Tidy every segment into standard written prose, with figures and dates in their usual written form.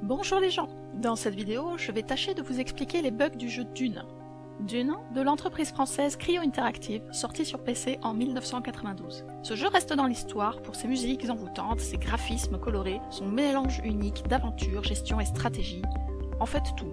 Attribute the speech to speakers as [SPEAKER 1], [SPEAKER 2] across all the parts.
[SPEAKER 1] Bonjour les gens, dans cette vidéo je vais tâcher de vous expliquer les bugs du jeu Dune. Dune, de l'entreprise française Cryo Interactive, sorti sur PC en 1992. Ce jeu reste dans l'histoire pour ses musiques envoûtantes, ses graphismes colorés, son mélange unique d'aventure, gestion et stratégie, en fait tout.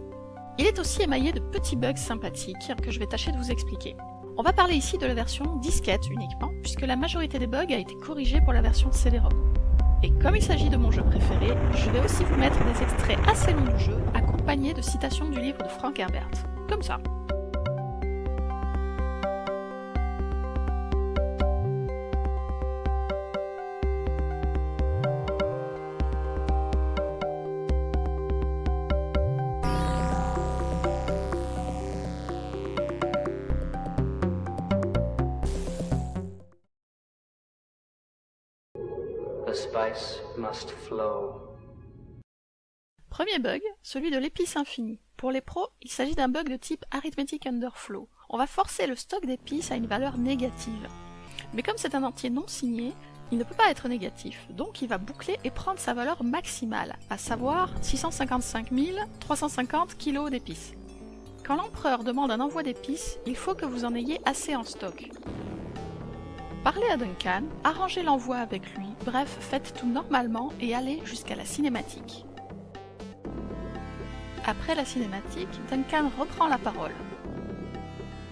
[SPEAKER 1] Il est aussi émaillé de petits bugs sympathiques que je vais tâcher de vous expliquer. On va parler ici de la version disquette uniquement, puisque la majorité des bugs a été corrigée pour la version CD-ROM. Et comme il s'agit de mon jeu préféré, je vais aussi vous mettre des extraits assez longs du jeu, accompagnés de citations du livre de Frank Herbert. Comme ça.
[SPEAKER 2] The spice must flow.
[SPEAKER 1] Premier bug, celui de l'épice infinie. Pour les pros, il s'agit d'un bug de type Arithmetic Underflow. On va forcer le stock d'épices à une valeur négative. Mais comme c'est un entier non signé, il ne peut pas être négatif, donc il va boucler et prendre sa valeur maximale, à savoir 655 350 kg d'épices. Quand l'empereur demande un envoi d'épices, il faut que vous en ayez assez en stock. Parlez à Duncan, arrangez l'envoi avec lui, bref, faites tout normalement et allez jusqu'à la cinématique. Après la cinématique, Duncan reprend la parole.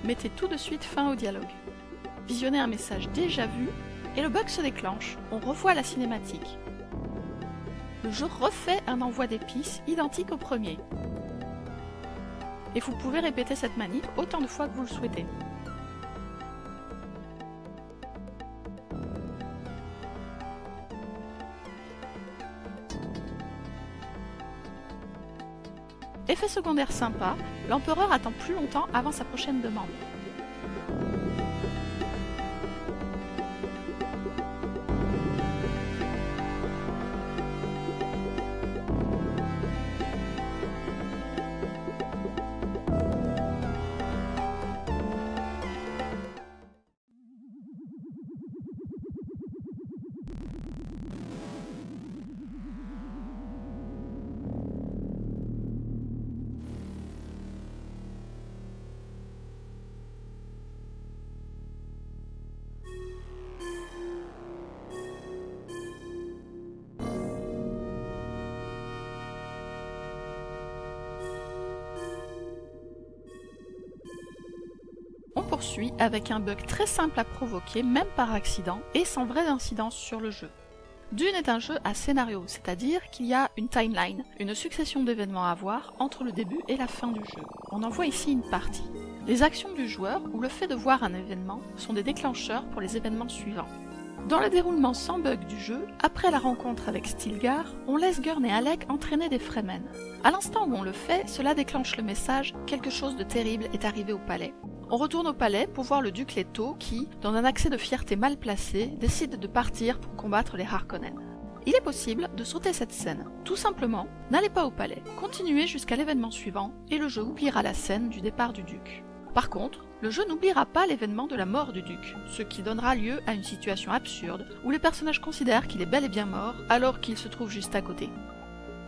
[SPEAKER 1] Mettez tout de suite fin au dialogue. Visionnez un message déjà vu et le bug se déclenche, on revoit la cinématique. Le jeu refait un envoi d'épices identique au premier. Et vous pouvez répéter cette manip autant de fois que vous le souhaitez. Effet secondaire sympa, l'empereur attend plus longtemps avant sa prochaine demande. On poursuit avec un bug très simple à provoquer, même par accident, et sans vraie incidence sur le jeu. Dune est un jeu à scénario, c'est-à-dire qu'il y a une timeline, une succession d'événements à voir entre le début et la fin du jeu. On en voit ici une partie. Les actions du joueur ou le fait de voir un événement sont des déclencheurs pour les événements suivants. Dans le déroulement sans bug du jeu, après la rencontre avec Stilgar, on laisse Gurn et Alec entraîner des Fremen. À l'instant où on le fait, cela déclenche le message « Quelque chose de terrible est arrivé au palais ». On retourne au palais pour voir le duc Leto qui, dans un accès de fierté mal placé, décide de partir pour combattre les Harkonnen. Il est possible de sauter cette scène. Tout simplement, n'allez pas au palais, continuez jusqu'à l'événement suivant et le jeu oubliera la scène du départ du duc. Par contre, le jeu n'oubliera pas l'événement de la mort du duc, ce qui donnera lieu à une situation absurde où les personnages considèrent qu'il est bel et bien mort alors qu'il se trouve juste à côté.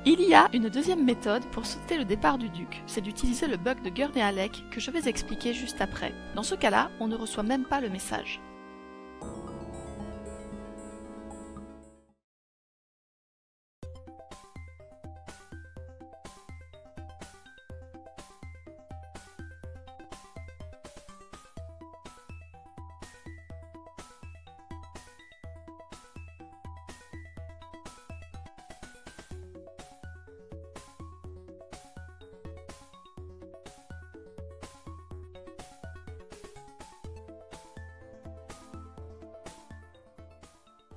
[SPEAKER 1] Il y a une deuxième méthode pour sauter le départ du duc, c'est d'utiliser le bug de Gurn et Alec que je vais expliquer juste après. Dans ce cas-là, on ne reçoit même pas le message.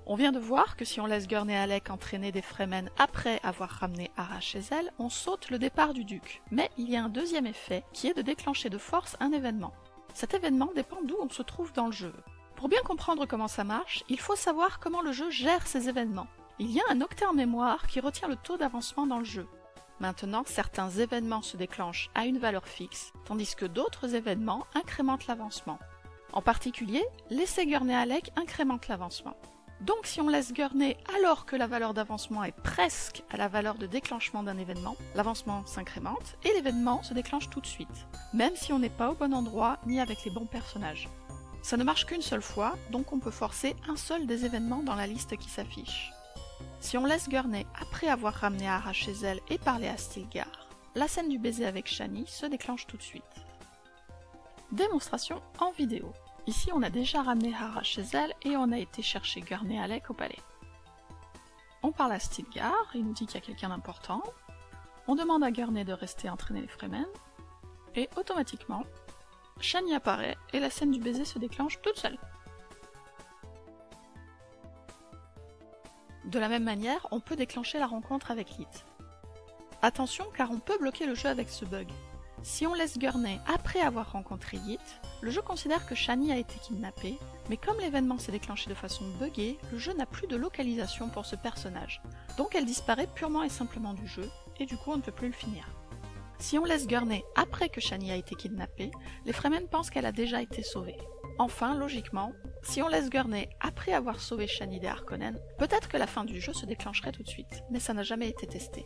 [SPEAKER 1] On vient de voir que si on laisse Gurn et Alec entraîner des Fremen après avoir ramené Hara chez elle, on saute le départ du duc. Mais il y a un deuxième effet, qui est de déclencher de force un événement. Cet événement dépend d'où on se trouve dans le jeu. Pour bien comprendre comment ça marche, il faut savoir comment le jeu gère ces événements. Il y a un octet en mémoire qui retient le taux d'avancement dans le jeu. Maintenant, certains événements se déclenchent à une valeur fixe, tandis que d'autres événements incrémentent l'avancement. En particulier, laisser Gurn et Alec incrémente l'avancement. Donc si on laisse gurner alors que la valeur d'avancement est presque à la valeur de déclenchement d'un événement, l'avancement s'incrémente et l'événement se déclenche tout de suite, même si on n'est pas au bon endroit ni avec les bons personnages. Ça ne marche qu'une seule fois, donc on peut forcer un seul des événements dans la liste qui s'affiche. Si on laisse gurner après avoir ramené Hara chez elle et parlé à Stilgar, la scène du baiser avec Shani se déclenche tout de suite. Démonstration en vidéo. Ici, on a déjà ramené Hara chez elle et on a été chercher Gurney Halleck au palais. On parle à Stilgar, il nous dit qu'il y a quelqu'un d'important. On demande à Gurney de rester entraîner les Fremen. Et automatiquement, Shani apparaît et la scène du baiser se déclenche toute seule. De la même manière, on peut déclencher la rencontre avec Lith. Attention car on peut bloquer le jeu avec ce bug. Si on laisse Gurney après avoir rencontré Lith, le jeu considère que Shani a été kidnappée, mais comme l'événement s'est déclenché de façon buggée, le jeu n'a plus de localisation pour ce personnage, donc elle disparaît purement et simplement du jeu, et du coup on ne peut plus le finir. Si on laisse Gurney après que Shani a été kidnappée, les Fremen pensent qu'elle a déjà été sauvée. Enfin, logiquement, si on laisse Gurney après avoir sauvé Shani des Harkonnen, peut-être que la fin du jeu se déclencherait tout de suite, mais ça n'a jamais été testé.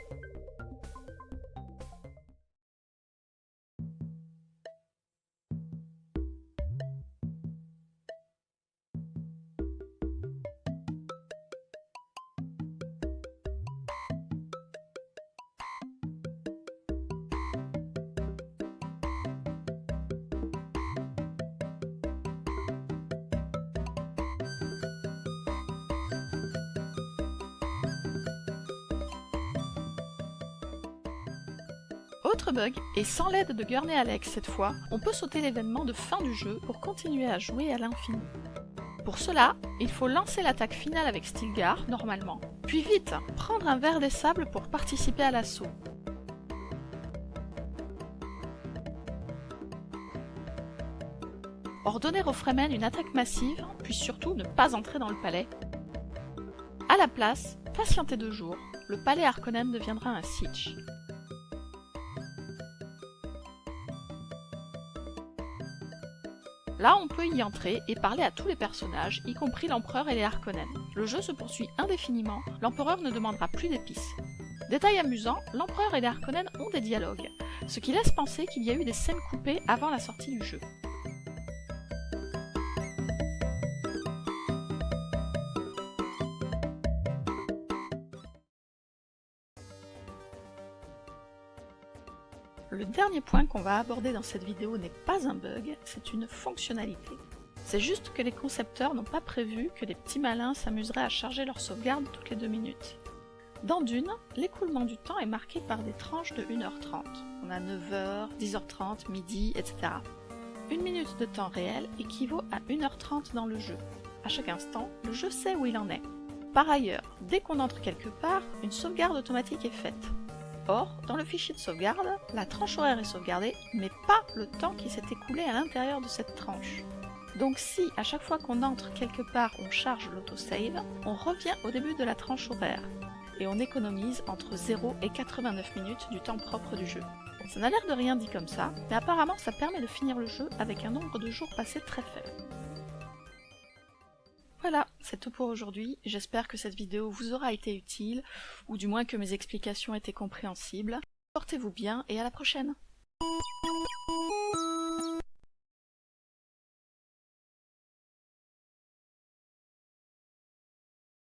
[SPEAKER 1] Autre bug, et sans l'aide de Gurney Halleck cette fois, on peut sauter l'événement de fin du jeu pour continuer à jouer à l'infini. Pour cela, il faut lancer l'attaque finale avec Stilgar, normalement, puis vite, prendre un verre des sables pour participer à l'assaut. Ordonner aux Fremen une attaque massive, puis surtout ne pas entrer dans le palais. À la place, patienter 2 jours, le palais Harkonnen deviendra un siege. Là, on peut y entrer et parler à tous les personnages, y compris l'empereur et les Harkonnen. Le jeu se poursuit indéfiniment, l'empereur ne demandera plus d'épices. Détail amusant, l'empereur et les Harkonnen ont des dialogues, ce qui laisse penser qu'il y a eu des scènes coupées avant la sortie du jeu. Le dernier point qu'on va aborder dans cette vidéo n'est pas un bug, c'est une fonctionnalité. C'est juste que les concepteurs n'ont pas prévu que les petits malins s'amuseraient à charger leur sauvegarde toutes les 2 minutes. Dans Dune, l'écoulement du temps est marqué par des tranches de 1h30. On a 9h, 10h30, midi, etc. 1 minute de temps réel équivaut à 1h30 dans le jeu. À chaque instant, le jeu sait où il en est. Par ailleurs, dès qu'on entre quelque part, une sauvegarde automatique est faite. Or, dans le fichier de sauvegarde, la tranche horaire est sauvegardée, mais pas le temps qui s'est écoulé à l'intérieur de cette tranche. Donc si, à chaque fois qu'on entre quelque part, on charge l'autosave, on revient au début de la tranche horaire, et on économise entre 0 et 89 minutes du temps propre du jeu. Ça n'a l'air de rien dit comme ça, mais apparemment ça permet de finir le jeu avec un nombre de jours passés très faible. Voilà, c'est tout pour aujourd'hui, j'espère que cette vidéo vous aura été utile, ou du moins que mes explications étaient compréhensibles. Portez-vous bien et à la prochaine!